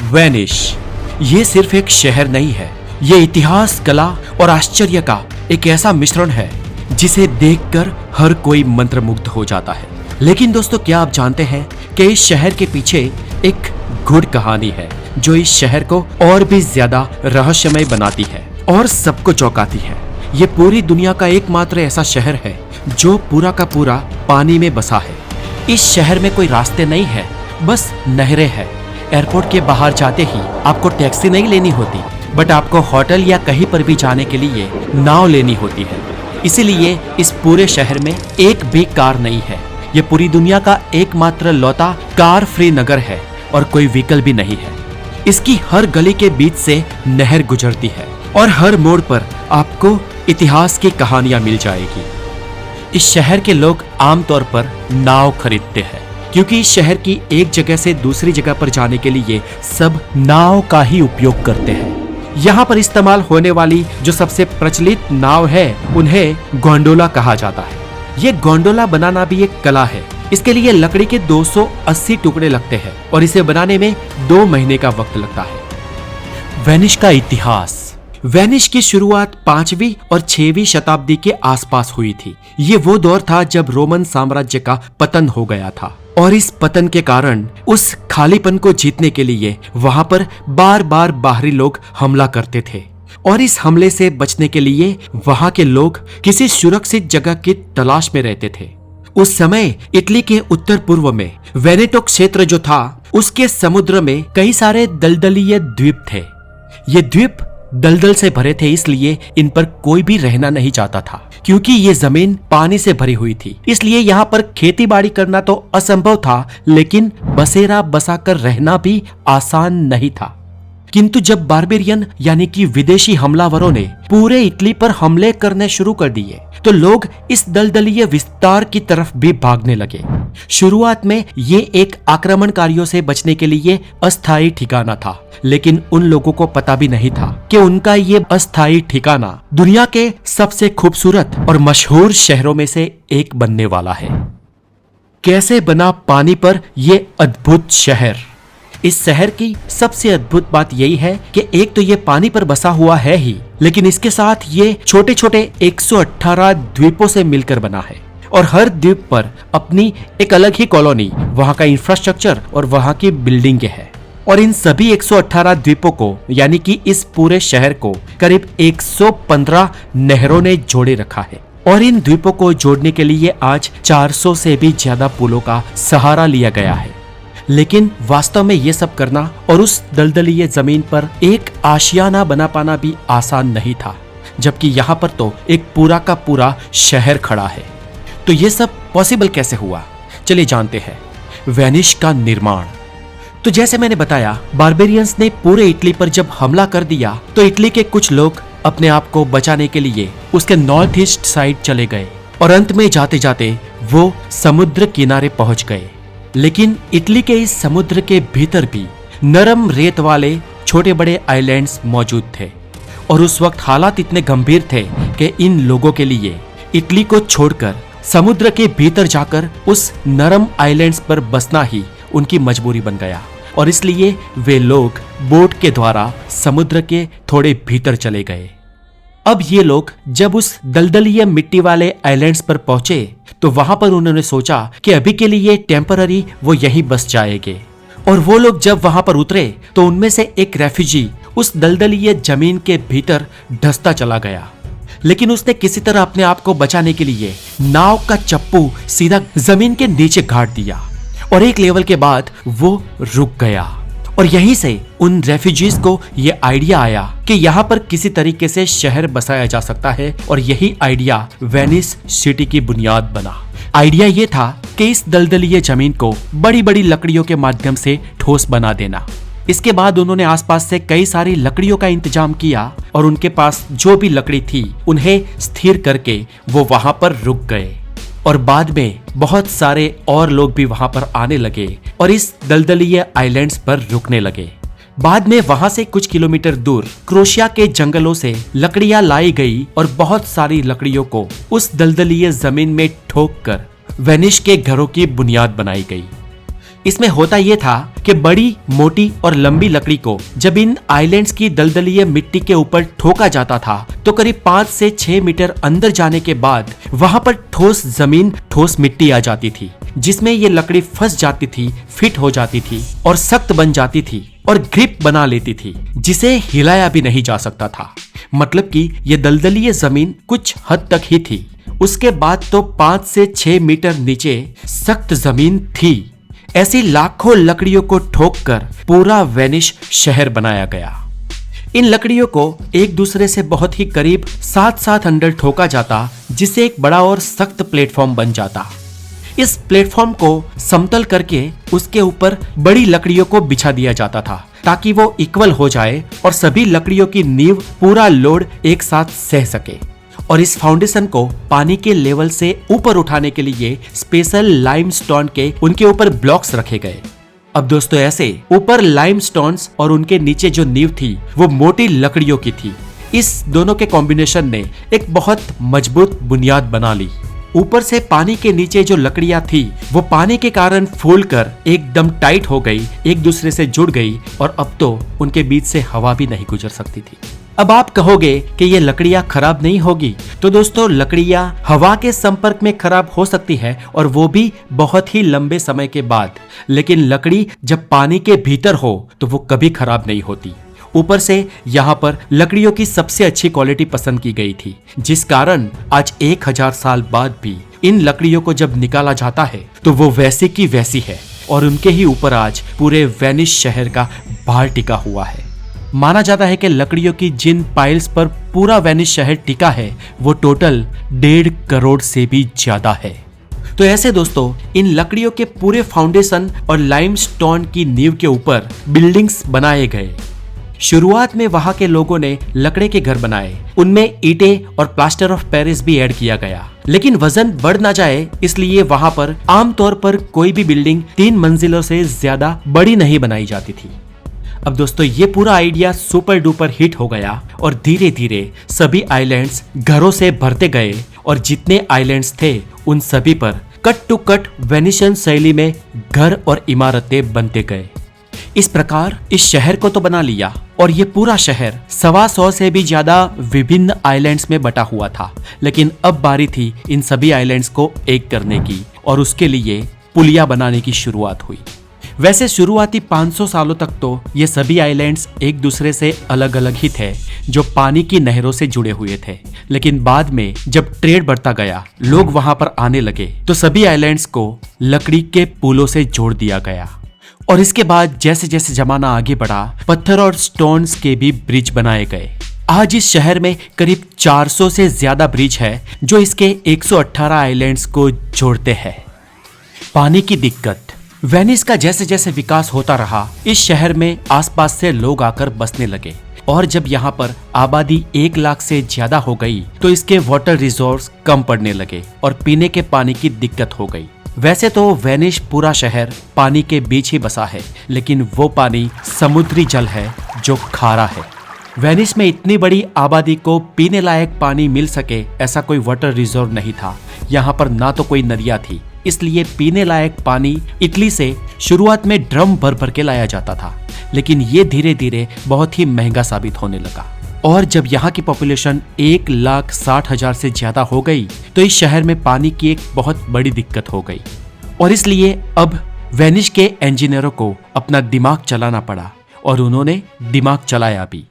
Venice ये सिर्फ एक शहर नहीं है, ये इतिहास, कला और आश्चर्य का एक ऐसा मिश्रण है जिसे देखकर हर कोई मंत्रमुग्ध हो जाता है। लेकिन दोस्तों, क्या आप जानते हैं कि इस शहर के पीछे एक गूढ़ कहानी है जो इस शहर को और भी ज्यादा रहस्यमय बनाती है और सबको चौंकाती है। ये पूरी दुनिया का एकमात्र ऐसा शहर है जो पूरा का पूरा पानी में बसा है। इस शहर में कोई रास्ते नहीं है, बस नहरें हैं। एयरपोर्ट के बाहर जाते ही आपको टैक्सी नहीं लेनी होती, बट आपको होटल या कहीं पर भी जाने के लिए नाव लेनी होती है। इसीलिए इस पूरे शहर में एक भी कार नहीं है। ये पूरी दुनिया का एकमात्र लौता कार फ्री नगर है और कोई व्हीकल भी नहीं है। इसकी हर गली के बीच से नहर गुजरती है और हर मोड़ पर आपको इतिहास की कहानियां मिल जाएगी। इस शहर के लोग आमतौर पर नाव खरीदते हैं क्योंकि इस शहर की एक जगह से दूसरी जगह पर जाने के लिए सब नाव का ही उपयोग करते हैं। यहाँ पर इस्तेमाल होने वाली जो सबसे प्रचलित नाव है उन्हें गोंडोला कहा जाता है। ये गोंडोला बनाना भी एक कला है। इसके लिए लकड़ी के 280 टुकड़े लगते हैं और इसे बनाने में 2 महीने का वक्त लगता है। वेनिस का इतिहास। वेनिस की शुरुआत 5वीं और 6वीं शताब्दी के आसपास हुई थी। ये वो दौर था जब रोमन साम्राज्य का पतन हो गया था और इस पतन के कारण उस खालीपन को जीतने के लिए वहां पर बार बार बाहरी लोग हमला करते थे और इस हमले से बचने के लिए वहां के लोग किसी सुरक्षित जगह की तलाश में रहते थे। उस समय इटली के उत्तर पूर्व में वेनेटो क्षेत्र जो था उसके समुद्र में कई सारे दलदलीय द्वीप थे। ये द्वीप दलदल से भरे थे, इसलिए इन पर कोई भी रहना नहीं चाहता था क्योंकि ये जमीन पानी से भरी हुई थी। इसलिए यहाँ पर खेती बाड़ी करना तो असंभव था, लेकिन बसेरा बसाकर रहना भी आसान नहीं था। किंतु जब बारबेरियन यानी कि विदेशी हमलावरों ने पूरे इटली पर हमले करने शुरू कर दिए तो लोग इस दलदलीय विस्तार की तरफ भी भागने लगे। शुरुआत में ये एक आक्रमणकारियों से बचने के लिए अस्थायी ठिकाना था, लेकिन उन लोगों को पता भी नहीं था कि उनका ये अस्थायी ठिकाना दुनिया के सबसे खूबसूरत और मशहूर शहरों में से एक बनने वाला है। कैसे बना पानी पर ये अद्भुत शहर? इस शहर की सबसे अद्भुत बात यही है कि एक तो ये पानी पर बसा हुआ है ही, लेकिन इसके साथ ये छोटे छोटे 118 द्वीपों से मिलकर बना है और हर द्वीप पर अपनी एक अलग ही कॉलोनी, वहाँ का इंफ्रास्ट्रक्चर और वहाँ की बिल्डिंग है। और इन सभी 118 द्वीपों को यानी कि इस पूरे शहर को करीब 115 नहरों ने जोड़े रखा है और इन द्वीपों को जोड़ने के लिए आज 400 से भी ज्यादा पुलों का सहारा लिया गया है। लेकिन वास्तव में ये सब करना और उस दलदलीय जमीन पर एक आशियाना बना पाना भी आसान नहीं था, जबकि यहाँ पर तो एक पूरा का पूरा शहर खड़ा है। तो ये सब पॉसिबल कैसे हुआ? चलिए जानते हैं। वेनिस का निर्माण। तो जैसे मैंने बताया, बारबेरियंस ने पूरे इटली पर जब हमला कर दिया तो इटली के कुछ लोग अपने आप को बचाने के लिए उसके नॉर्थ ईस्ट साइड चले गए और अंत में जाते जाते वो समुद्र किनारे पहुंच गए। लेकिन इटली के इस समुद्र के भीतर भी नरम रेत वाले छोटे बड़े आइलैंड्स मौजूद थे और उस वक्त हालात इतने गंभीर थे कि इन लोगों के लिए इटली को छोड़कर समुद्र के भीतर जाकर उस नरम आइलैंड्स पर बसना ही उनकी मजबूरी बन गया और इसलिए वे लोग बोट के द्वारा समुद्र के थोड़े भीतर चले गए। अब ये लोग जब उस दलदलीय मिट्टी वाले आइलैंड्स पर पहुंचे तो वहां पर उन्होंने सोचा कि अभी के लिए टेम्पररी वो यहीं बस जाएंगे। और वो लोग जब वहां पर उतरे तो उनमें से एक रेफ्यूजी उस दलदलीय जमीन के भीतर धंसता चला गया, लेकिन उसने किसी तरह अपने आप को बचाने के लिए नाव का चप्पू सीधा जमीन के नीचे गाड़ दिया और एक लेवल के बाद वो रुक गया। और यहीं से उन रेफ्यूजीज को ये आइडिया आया कि यहाँ पर किसी तरीके से शहर बसाया जा सकता है और यही आइडिया वेनिस सिटी की बुनियाद बना। आइडिया ये था कि इस दलदलीय जमीन को बड़ी बड़ी लकड़ियों के माध्यम से ठोस बना देना। इसके बाद उन्होंने आसपास से कई सारी लकड़ियों का इंतजाम किया और उनके पास जो भी लकड़ी थी उन्हें स्थिर करके वो वहां पर रुक गए और बाद में बहुत सारे और लोग भी वहां पर आने लगे और इस दलदलीय आइलैंड्स पर रुकने लगे। बाद में वहां से कुछ किलोमीटर दूर क्रोशिया के जंगलों से लकड़ियां लाई गई और बहुत सारी लकड़ियों को उस दलदलीय जमीन में ठोक कर वेनिस के घरों की बुनियाद बनाई गई। इसमें होता यह था कि बड़ी मोटी और लंबी लकड़ी को जब इन आइलैंड्स की दलदलीय मिट्टी के ऊपर ठोका जाता था तो करीब 5 से 6 मीटर अंदर जाने के बाद वहां पर ठोस जमीन, ठोस मिट्टी आ जाती थी, जिसमें ये लकड़ी फंस जाती थी, फिट हो जाती थी और सख्त बन जाती थी और ग्रिप बना लेती थी, जिसे हिलाया भी नहीं जा सकता था। मतलब कि ये दलदलीय जमीन कुछ हद तक ही थी। उसके बाद तो 5 से 6 मीटर नीचे सख्त जमीन थी। ऐसी लाखों लकड़ियों को ठोककर पूरा वेनिस शहर बनाया गया। इन लकड़ियों को एक दूसरे से बहुत ही करीब साथ अंदर ठोका जाता, जिससे एक बड़ा और सख्त प्लेटफॉर्म बन जाता। इस प्लेटफॉर्म को समतल करके उसके ऊपर बड़ी लकड़ियों को बिछा दिया जाता था ताकि वो इक्वल हो जाए और सभी लकड़ियों की नींव पूरा लोड एक साथ सह सके। और इस फाउंडेशन को पानी के लेवल से ऊपर उठाने के लिए स्पेशल लाइमस्टोन के उनके ऊपर ब्लॉक्स रखे गए। अब दोस्तों ऐसे ऊपर लाइमस्टोन्स और उनके नीचे जो नींव थी वो मोटी लकड़ियों की थी। इस दोनों के कॉम्बिनेशन ने एक बहुत मजबूत बुनियाद बना ली। ऊपर से पानी के नीचे जो लकड़ियां थी वो पानी के कारण फूलकर एकदम टाइट हो गई, एक दूसरे से जुड़ गई और अब तो उनके बीच से हवा भी नहीं गुजर सकती थी। अब आप कहोगे कि ये लकड़ियां खराब नहीं होगी, तो दोस्तों लकड़ियां हवा के संपर्क में खराब हो सकती है और वो भी बहुत ही लंबे समय के बाद, लेकिन लकड़ी जब पानी के भीतर हो तो वो कभी खराब नहीं होती। ऊपर से यहाँ पर लकड़ियों की सबसे अच्छी क्वालिटी पसंद की गई थी, जिस कारण आज 1000 साल बाद भी इन लकड़ियों को जब निकाला जाता है तो वो वैसे की वैसी है और उनके ही ऊपर आज पूरे वेनिस शहर का भार टिका हुआ है। माना जाता है कि लकड़ियों की जिन पाइल्स पर पूरा वेनिस शहर टिका है वो टोटल 1.5 करोड़ से भी ज्यादा है। तो ऐसे दोस्तों इन लकड़ियों के पूरे फाउंडेशन और लाइमस्टोन की नींव के ऊपर बिल्डिंग्स बनाए गए। शुरुआत में वहां के लोगों ने लकड़े के घर बनाए, उनमें ईंटें और प्लास्टर ऑफ पेरिस भी ऐड किया गया, लेकिन वजन बढ़ ना जाए इसलिए वहां पर आमतौर पर कोई भी बिल्डिंग 3 मंजिलों से ज्यादा बड़ी नहीं बनाई जाती थी। अब दोस्तों ये पूरा आइडिया सुपर डुपर हिट हो गया और धीरे धीरे सभी आइलैंड्स घरों से भरते गए और जितने आइलैंड्स थे उन सभी पर कट टू कट वेनिशियन शैली में घर और इमारतें बनते गए। इस प्रकार इस शहर को तो बना लिया और ये पूरा शहर 125 से भी ज्यादा विभिन्न आइलैंड्स में बटा हुआ था, लेकिन अब बारी थी इन सभी आइलैंड्स को एक करने की और उसके लिए पुलिया बनाने की शुरुआत हुई। वैसे शुरुआती 500 सालों तक तो ये सभी आइलैंड्स एक दूसरे से अलग अलग ही थे, जो पानी की नहरों से जुड़े हुए थे, लेकिन बाद में जब ट्रेड बढ़ता गया, लोग वहां पर आने लगे तो सभी आइलैंड्स को लकड़ी के पुलों से जोड़ दिया गया। और इसके बाद जैसे जैसे जमाना आगे बढ़ा, पत्थर और स्टोन्स के भी ब्रिज बनाए गए। आज इस शहर में करीब 400 से ज्यादा ब्रिज है जो इसके 118 आइलैंड्स को जोड़ते हैं। पानी की दिक्कत। वेनिस का जैसे जैसे विकास होता रहा, इस शहर में आसपास से लोग आकर बसने लगे और जब यहाँ पर आबादी 1 लाख से ज्यादा हो गई तो इसके वाटर रिसोर्स कम पड़ने लगे और पीने के पानी की दिक्कत हो गई। वैसे तो वेनिस पूरा शहर पानी के बीच ही बसा है, लेकिन वो पानी समुद्री जल है जो खारा है। वेनिस में इतनी बड़ी आबादी को पीने लायक पानी मिल सके ऐसा कोई वाटर रिजर्व नहीं था। यहाँ पर ना तो कोई नदियाँ थी, इसलिए पीने लायक पानी इटली से शुरुआत में ड्रम भर भर के लाया जाता था, लेकिन ये धीरे धीरे बहुत ही महंगा साबित होने लगा। और जब यहाँ की पॉपुलेशन 1,60,000 से ज्यादा हो गई तो इस शहर में पानी की एक बहुत बड़ी दिक्कत हो गई और इसलिए अब वेनिस के इंजीनियरों को अपना दिमाग चलाना पड़ा और उन्होंने दिमाग चलाया भी।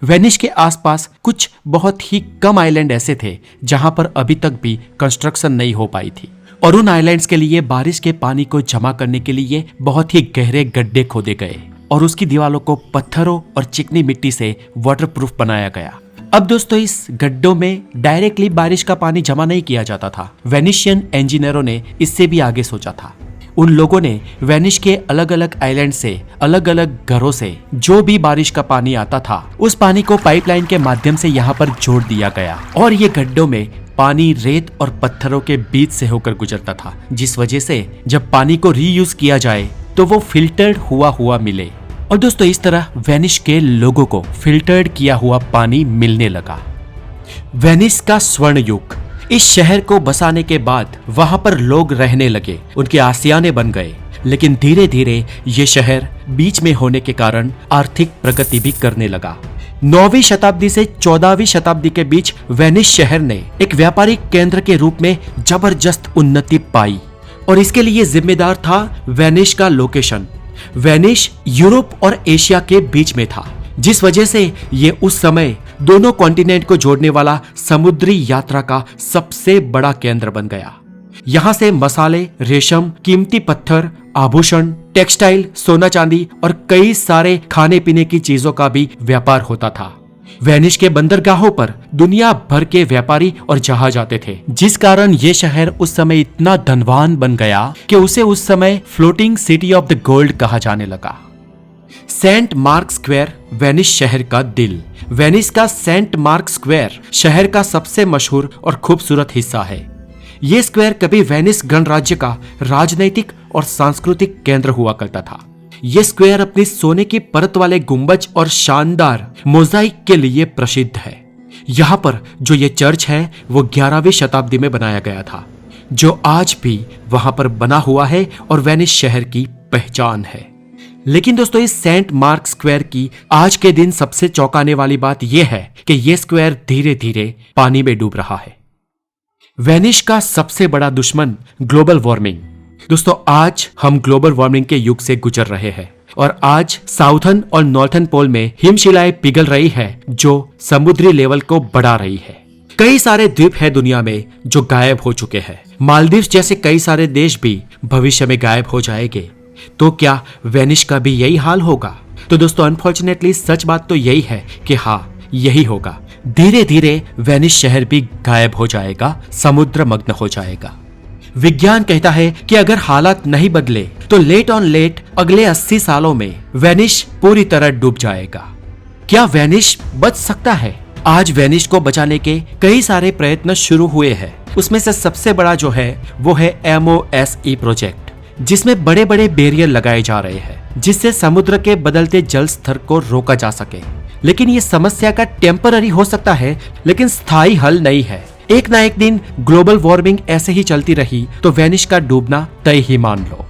वेनिस के आसपास कुछ बहुत ही कम आइलैंड ऐसे थे जहां पर अभी तक भी कंस्ट्रक्शन नहीं हो पाई थी और उन आइलैंड्स के लिए बारिश के पानी को जमा करने के लिए बहुत ही गहरे गड्ढे खोदे गए और उसकी दीवारों को पत्थरों और चिकनी मिट्टी से वाटरप्रूफ बनाया गया। अब दोस्तों इस गड्ढों में डायरेक्टली बारिश का पानी जमा नहीं किया जाता था। वेनिशियन इंजीनियरों ने इससे भी आगे सोचा था। उन लोगों ने वेनिस के अलग अलग आइलैंड से, अलग अलग घरों से जो भी बारिश का पानी आता था उस पानी को पाइपलाइन के माध्यम से यहाँ पर जोड़ दिया गया और ये गड्ढों में पानी रेत और पत्थरों के बीच से होकर गुजरता था, जिस वजह से जब पानी को रीयूज किया जाए तो वो फिल्टर्ड हुआ मिले। और दोस्तों इस तरह वेनिस के लोगों को फिल्टर्ड किया हुआ पानी मिलने लगा। वेनिस का स्वर्ण युग। इस शहर को बसाने के बाद वहां पर लोग रहने लगे, उनके आसियाने बन गए। लेकिन धीरे धीरे ये शहर बीच में होने के कारण आर्थिक प्रगति भी करने लगा। 9वीं शताब्दी से 14वीं शताब्दी के बीच वेनिस शहर ने एक व्यापारिक केंद्र के रूप में जबरदस्त उन्नति पाई और इसके लिए जिम्मेदार था वेनिस का लोकेशन। वेनिस यूरोप और एशिया के बीच में था, जिस वजह से ये उस समय दोनों कॉन्टिनेंट को जोड़ने वाला समुद्री यात्रा का सबसे बड़ा केंद्र बन गया। यहाँ से मसाले, रेशम, कीमती पत्थर, आभूषण, टेक्सटाइल, सोना चांदी और कई सारे खाने पीने की चीजों का भी व्यापार होता था। वेनिस के बंदरगाहों पर दुनिया भर के व्यापारी और जहाज आते थे, जिस कारण ये शहर उस समय इतना धनवान बन गया कि उसे उस समय floating city of the gold कहा जाने लगा। सेंट मार्क स्क्वायर वेनिस शहर का दिल। वेनिस का सेंट मार्क स्क्वायर शहर का सबसे मशहूर और खूबसूरत हिस्सा है। ये स्क्वायर कभी वेनिस गणराज्य का राजनैतिक और सांस्कृतिक केंद्र हुआ करता था। ये स्क्वायर अपनी सोने की परत वाले गुंबज और शानदार मोजाइक के लिए प्रसिद्ध है। यहाँ पर जो ये चर्च है वो 11वीं शताब्दी में बनाया गया था, जो आज भी वहां पर बना हुआ है और वेनिस शहर की पहचान है। लेकिन दोस्तों, इस सेंट मार्क स्क्वायर की आज के दिन सबसे चौंकाने वाली बात यह है कि यह स्क्वायर धीरे धीरे पानी में डूब रहा है। वेनिस का सबसे बड़ा दुश्मन ग्लोबल वार्मिंग। दोस्तों, आज हम ग्लोबल वार्मिंग के युग से गुजर रहे हैं और आज साउथर्न और नॉर्थर्न पोल में हिमशिलाएं पिघल रही है, जो समुद्री लेवल को बढ़ा रही है। कई सारे द्वीप है दुनिया में जो गायब हो चुके हैं। मालदीव जैसे कई सारे देश भी भविष्य में गायब हो जाएंगे। तो क्या वेनिस का भी यही हाल होगा? तो दोस्तों, अनफॉर्चुनेटली सच बात तो यही है कि हाँ, यही होगा। धीरे धीरे वेनिस शहर भी गायब हो जाएगा, समुद्र मग्न हो जाएगा। विज्ञान कहता है कि अगर हालात नहीं बदले तो लेट ऑन लेट अगले 80 सालों में वेनिस पूरी तरह डूब जाएगा। क्या वेनिस बच सकता है? आज वेनिस को बचाने के कई सारे प्रयत्न शुरू हुए हैं। उसमें से सबसे बड़ा जो है वो है MOSE प्रोजेक्ट, जिसमें बड़े बड़े बैरियर लगाए जा रहे हैं, जिससे समुद्र के बदलते जल स्तर को रोका जा सके। लेकिन ये समस्या का टेम्पररी हो सकता है, लेकिन स्थायी हल नहीं है। एक ना एक दिन ग्लोबल वार्मिंग ऐसे ही चलती रही तो वेनिस का डूबना तय ही मान लो।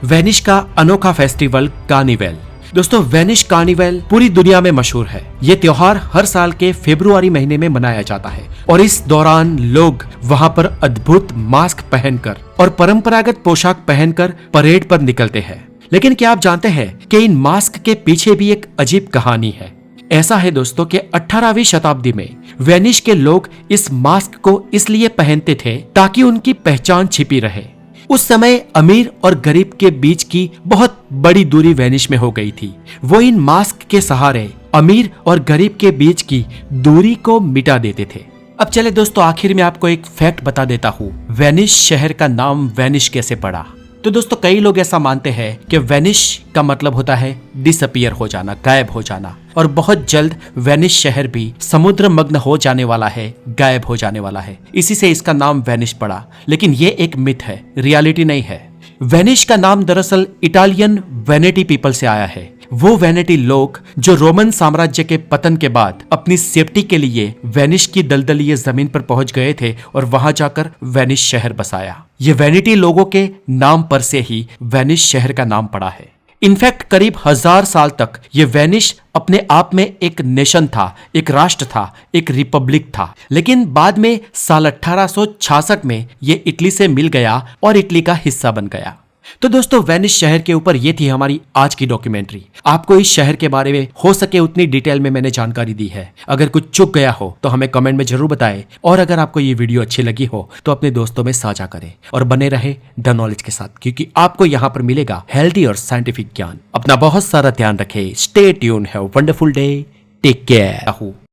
वेनिस का अनोखा फेस्टिवल कार्निवल। दोस्तों, वेनिस कार्निवल पूरी दुनिया में मशहूर है। ये त्योहार हर साल के फरवरी महीने में मनाया जाता है और इस दौरान लोग वहां पर अद्भुत मास्क पहनकर और परंपरागत पोशाक पहनकर परेड पर निकलते हैं। लेकिन क्या आप जानते हैं कि इन मास्क के पीछे भी एक अजीब कहानी है? ऐसा है दोस्तों कि 18वीं शताब्दी में वेनिस के लोग इस मास्क को इसलिए पहनते थे ताकि उनकी पहचान छिपी रहे। उस समय अमीर और गरीब के बीच की बहुत बड़ी दूरी वेनिस में हो गई थी। वो इन मास्क के सहारे अमीर और गरीब के बीच की दूरी को मिटा देते थे। अब चले दोस्तों, आखिर में आपको एक फैक्ट बता देता हूँ, वेनिस शहर का नाम वेनिस कैसे पड़ा। तो दोस्तों, कई लोग ऐसा मानते हैं कि वेनिस का मतलब होता है डिसअपियर हो जाना, गायब हो जाना, और बहुत जल्द वेनिस शहर भी समुद्र मग्न हो जाने वाला है, गायब हो जाने वाला है। इसी से इसका नाम वेनिस पड़ा। लेकिन ये एक मिथ है, रियलिटी नहीं है। वेनिस का नाम दरअसल इटालियन वेनेटी पीपल से आया है। वो वेनेटी लोग जो रोमन साम्राज्य के पतन के बाद अपनी सेफ्टी के लिए वेनिस की दलदलीय जमीन पर पहुंच गए थे और वहां जाकर वेनिस शहर बसाया। ये वेनेटी लोगों के नाम पर से ही वेनिस शहर का नाम पड़ा है। इनफैक्ट करीब 1000 साल तक ये वेनिस अपने आप में एक नेशन था, एक राष्ट्र था, एक रिपब्लिक था। लेकिन बाद में साल 1866 में ये इटली से मिल गया और इटली का हिस्सा बन गया। तो दोस्तों, वेनिस शहर के ऊपर ये थी हमारी आज की डॉक्यूमेंट्री। आपको इस शहर के बारे में हो सके उतनी डिटेल में मैंने जानकारी दी है। अगर कुछ चूक गया हो तो हमें कमेंट में जरूर बताएं, और अगर आपको ये वीडियो अच्छी लगी हो तो अपने दोस्तों में साझा करें और बने रहे द नॉलेज के साथ, क्योंकि आपको यहाँ पर मिलेगा हेल्दी और साइंटिफिक ज्ञान। अपना बहुत सारा ध्यान रखें। Stay tune, have a wonderful day, take care.